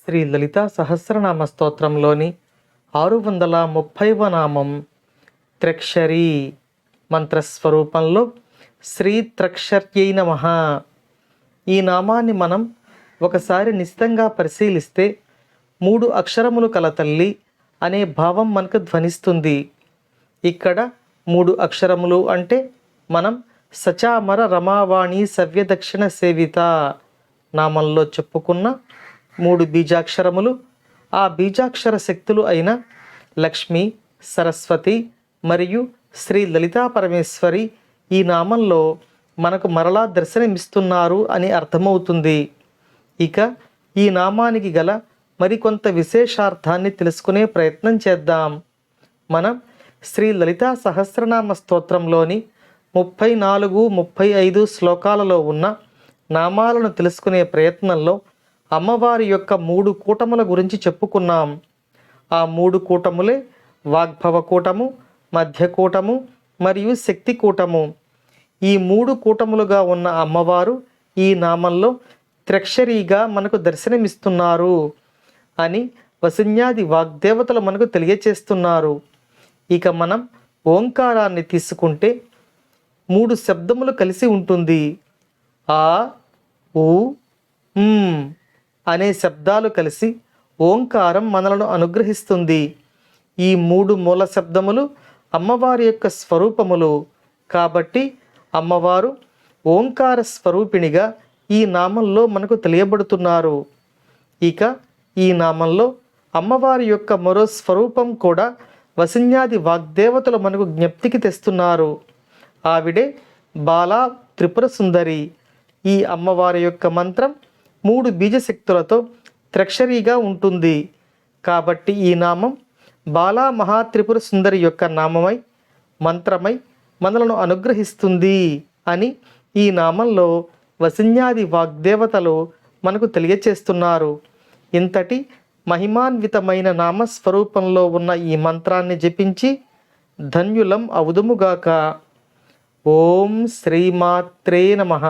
శ్రీ లలితా సహస్రనామ స్తోత్రంలోని 630వ నామం త్రక్షరీ. మంత్రస్వరూపంలో శ్రీ త్రక్షర్యై నమః. ఈ నామాన్ని మనం ఒకసారి నిశితంగా పరిశీలిస్తే 3 అక్షరములు కల తల్లి అనే భావం మనకు ధ్వనిస్తుంది. ఇక్కడ 3 అక్షరములు అంటే మనం సచామర రమావాణి సవ్యదక్షిణ సేవిత నామంలో చెప్పుకున్న 3 బీజాక్షరములు. ఆ బీజాక్షర శక్తులు అయిన లక్ష్మి, సరస్వతి మరియు శ్రీ లలితా పరమేశ్వరి ఈ నామంలో మనకు మరలా దర్శనమిస్తున్నారు అని అర్థమవుతుంది. ఇక ఈ నామానికి గల మరికొంత విశేషార్థాన్ని తెలుసుకునే ప్రయత్నం చేద్దాం. మనం శ్రీ లలితా సహస్రనామ స్తోత్రంలోని 34, 35 శ్లోకాలలో ఉన్న నామాలను తెలుసుకునే ప్రయత్నంలో అమ్మవారి యొక్క 3 కూటముల గురించి చెప్పుకున్నాం. ఆ 3 కూటములే వాగ్భవ కూటము, మధ్యకూటము మరియు శక్తి కూటము. ఈ 3 కూటములుగా ఉన్న అమ్మవారు ఈ నామంలో త్రక్షరీగా మనకు దర్శనమిస్తున్నారు అని వసిన్యాది వాగ్దేవతలు మనకు తెలియచేస్తున్నారు. ఇక మనం ఓంకారాన్ని తీసుకుంటే 3 శబ్దములు కలిసి ఉంటుంది. ఆ, ఊ, అనే శబ్దాలు కలిసి ఓంకారం మనలను అనుగ్రహిస్తుంది. ఈ 3 మూల శబ్దములు అమ్మవారి యొక్క స్వరూపములు కాబట్టి అమ్మవారు ఓంకార స్వరూపిణిగా ఈ నామంలో మనకు తెలియబడుతున్నారు. ఇక ఈ నామంలో అమ్మవారి యొక్క మరో స్వరూపం కూడా వసిన్యాది వాగ్దేవతలు మనకు జ్ఞప్తికి తెస్తున్నారు. ఆవిడే బాలా త్రిపుర సుందరి. ఈ అమ్మవారి యొక్క మంత్రం 3 బీజశక్తులతో త్రక్షరీగా ఉంటుంది. కాబట్టి ఈ నామం బాలా మహాత్రిపుర సుందరి యొక్క నామమై మంత్రమై మనలను అనుగ్రహిస్తుంది అని ఈ నామంలో వసిన్యాది వాగ్దేవతలు మనకు తెలియచేస్తున్నారు. ఇంతటి మహిమాన్వితమైన నామస్వరూపంలో ఉన్న ఈ మంత్రాన్ని జపించి ధన్యులం అవుదుముగాక. ఓం శ్రీమాత్రే నమః.